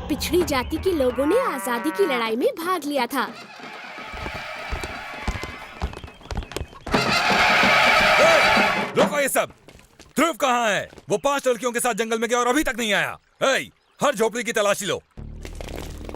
पिछड़ी जाति के लोगों ने आजादी की लड़ाई में भाग लिया था। रोको ये सब। ध्रुव कहाँ है? वो 5 लड़कियों के साथ जंगल में गया और अभी तक नहीं आया। हर झोपड़ी की तलाशी लो।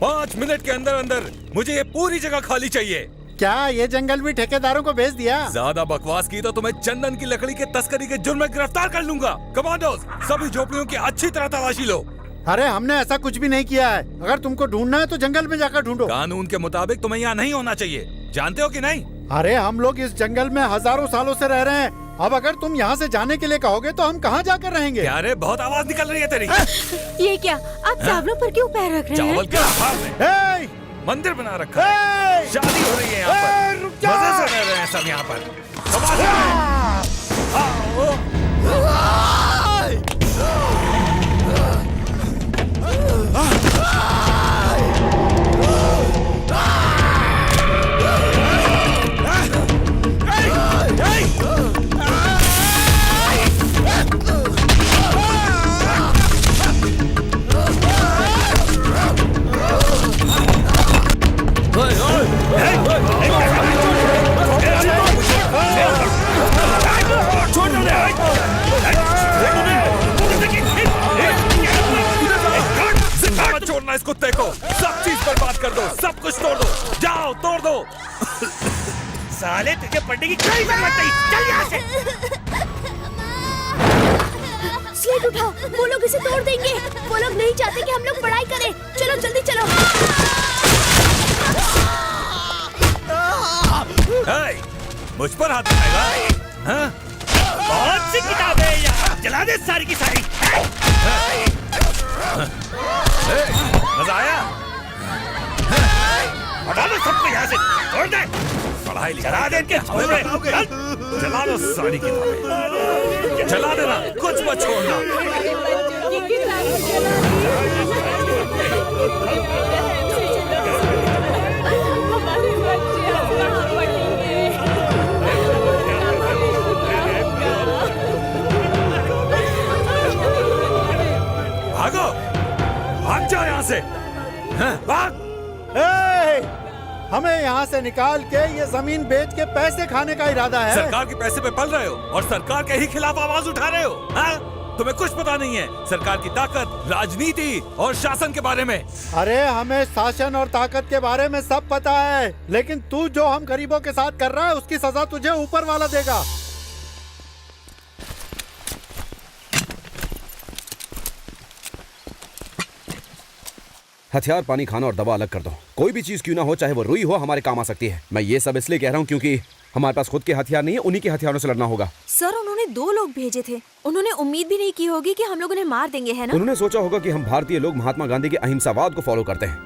5 मिनट के अंदर अंदर मुझे ये पूरी जगह खाली चाहिए। क्या ये जंगल भी ठेकेदारों को बेच दिया? ज्यादा बकवास की तो तुम्हें चंदन की लकड़ी के तस्करी के जुर्म में गिरफ्तार कर लूंगा। कमांडोज, सभी झोपड़ियों की अच्छी तरह तलाशी लो। अरे हमने ऐसा कुछ भी नहीं किया है। अगर तुमको ढूंढना है तो जंगल में जाकर ढूंढो। कानून के मुताबिक तुम्हें यहाँ नहीं होना चाहिए, जानते हो कि नहीं? अरे हम लोग इस जंगल में हजारों सालों से रह रहे हैं। अब अगर तुम यहाँ से जाने के लिए कहोगे तो हम कहाँ जाकर रहेंगे? अरे बहुत आवाज निकल रही है तेरी। ये क्या, आप चावलों पर क्यों पैर रख रहे हैं? चावल के आहार में मंदिर बना रखा है। शादी हो रही है यहाँ पर, मजे से रह रहे हैं सब यहाँ पर। छोड़ना इस कुत्ते को। सब चीज बर्बाद कर दो, सब कुछ तोड़ दो। जाओ तोड़ दो। साले तुझे पढ़ने की कोई जरूरत नहीं। चल यहाँ से। स्लेट उठाओ, वो लोग इसे तोड़ देंगे। वो लोग नहीं चाहते कि हम लोग पढ़ाई करें। चलो जल्दी चलो। मुझ पर हाथ उठाएगा? बहुत सी किताबें हैं यहाँ, जला दे सारी की सारी। मजा आया? हटा दो सबको यहाँ से, तोड़ दे। पढ़ाई जला दे इनके छोड़े। जला दो सारी किताबें, जला देना, कुछ मत छोड़ना। भागो, भाग जाओ यहाँ से। भाग। हमें यहाँ से निकाल के ये जमीन बेच के पैसे खाने का इरादा है। सरकार के पैसे पे पल रहे हो और सरकार के ही खिलाफ आवाज उठा रहे हो। तुम्हें कुछ पता नहीं है सरकार की ताकत, राजनीति और शासन के बारे में। अरे हमें शासन और ताकत के बारे में सब पता है, लेकिन तू जो हम गरीबों के साथ कर रहा है उसकी सजा तुझे ऊपर वाला देगा। हथियार, पानी, खाना और दवा अलग कर दो। कोई भी चीज क्यों ना हो, चाहे वो रुई हो, हमारे काम आ सकती है। मैं ये सब इसलिए कह रहा हूँ क्योंकि हमारे पास खुद के हथियार नहीं है, उन्हीं के हथियारों से लड़ना होगा। सर, उन्होंने 2 लोग भेजे थे। उन्होंने उम्मीद भी नहीं की होगी कि हम लोग उन्हें मार देंगे, है ना? उन्होंने सोचा होगा कि हम भारतीय लोग महात्मा गांधी के अहिंसावाद को फॉलो करते हैं,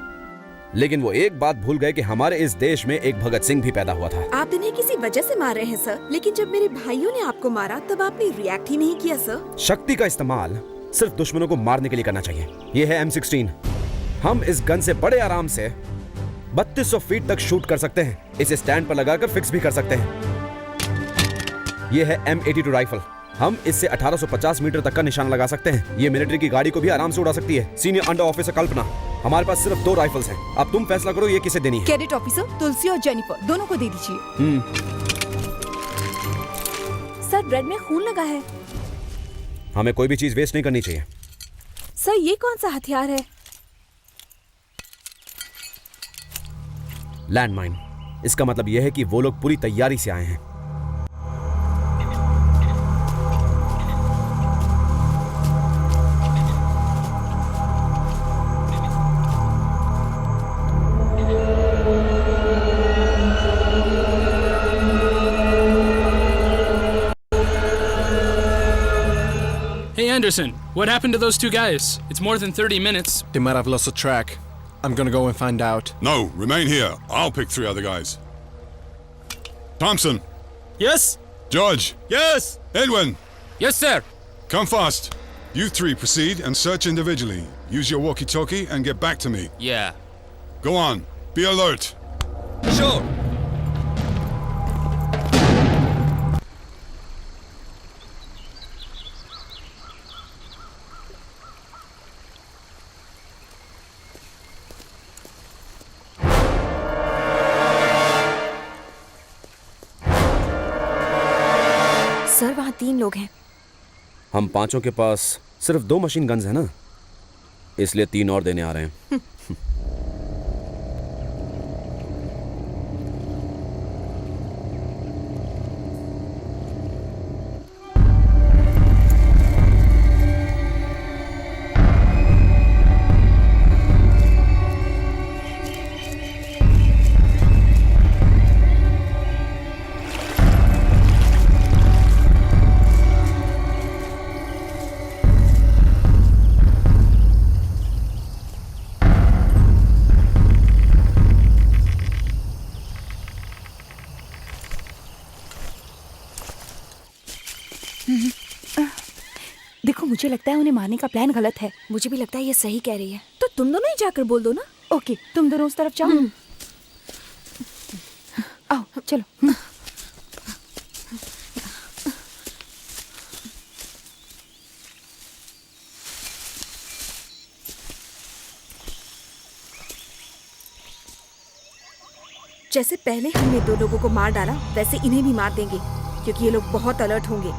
लेकिन वो एक बात भूल गए कि हमारे इस देश में एक भगत सिंह भी पैदा हुआ था। आप इन्हें किसी वजह से मार रहे हैं सर, लेकिन जब मेरे भाइयों ने आपको मारा तब आपने रिएक्ट ही नहीं किया सर। शक्ति का इस्तेमाल सिर्फ दुश्मनों को मारने के लिए करना चाहिए। ये है M16। हम इस गन से बड़े आराम से 3200 फीट तक शूट कर सकते हैं। इसे स्टैंड पर लगाकर फिक्स भी कर सकते हैं। ये है M82 राइफल। हम इससे 1850 मीटर तक का निशान लगा सकते हैं। ये मिलिट्री की गाड़ी को भी आराम से उड़ा सकती है। सीनियर अंडर ऑफिसर कल्पना, हमारे पास सिर्फ 2 राइफल्स हैं। अब तुम फैसला करो ये किसे देनी है। कैडेट ऑफिसर तुलसी और जेनिफर दोनों को दे दीजिए। सर, ब्रेड में खून लगा है। हमें कोई भी चीज वेस्ट नहीं करनी चाहिए। सर, ये कौन सा हथियार है? लैंडमाइन। इसका मतलब यह है कि वो लोग पूरी तैयारी से आए हैं। Hey Anderson, what happened to those 2 guys? It's more than 30 minutes. They might have lost the track. I'm gonna go and find out. No, remain here. I'll pick 3 other guys. Thompson. Yes? George. Yes! Edwin. Yes, sir. Come fast. You 3 proceed and search individually. Use your walkie-talkie and get back to me. Yeah. Go on. Be alert. Sure. 3 लोग हैं। हम पांचों के पास सिर्फ 2 machine guns हैं ना, इसलिए 3 और देने आ रहे हैं। देखो, मुझे लगता है उन्हें मारने का प्लान गलत है। मुझे भी लगता है ये सही कह रही है। तो तुम दोनों ही जाकर बोल दो ना। ओके, तुम दोनों उस तरफ जाओ। आओ चलो। जैसे पहले हमने 2 लोगों को मार डाला, वैसे इन्हें भी मार देंगे, क्योंकि ये लोग बहुत अलर्ट होंगे।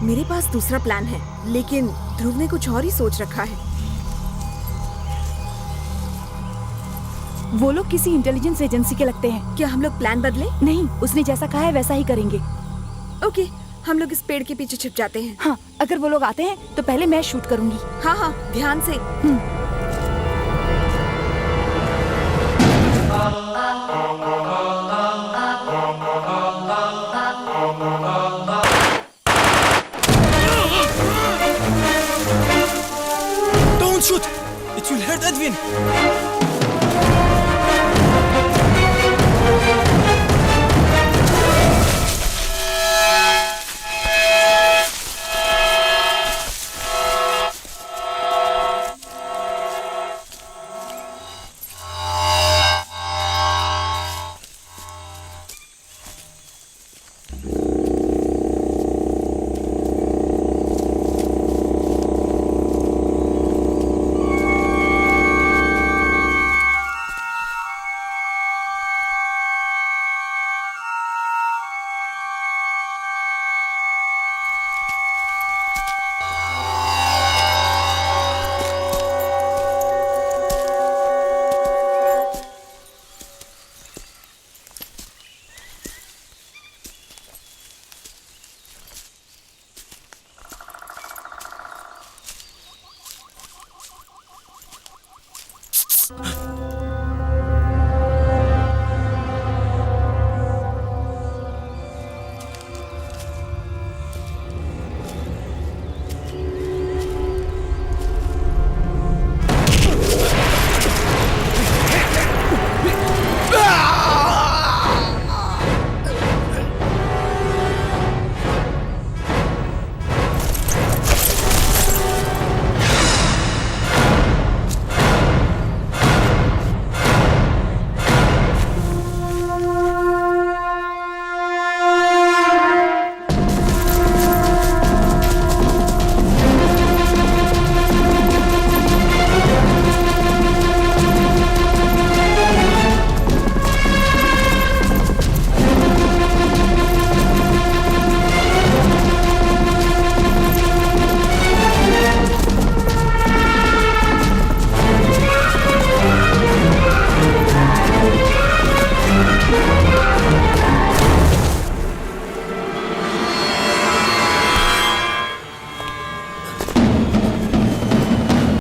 मेरे पास दूसरा प्लान है, लेकिन ध्रुव ने कुछ और ही सोच रखा है। वो लोग किसी इंटेलिजेंस एजेंसी के लगते हैं। क्या हम लोग प्लान बदले? नहीं, उसने जैसा कहा है वैसा ही करेंगे। ओके, हम लोग इस पेड़ के पीछे छिप जाते हैं। हाँ, अगर वो लोग आते हैं तो पहले मैं शूट करूंगी। हाँ हाँ, ध्यान से। Don't shoot! It will hurt Edwin!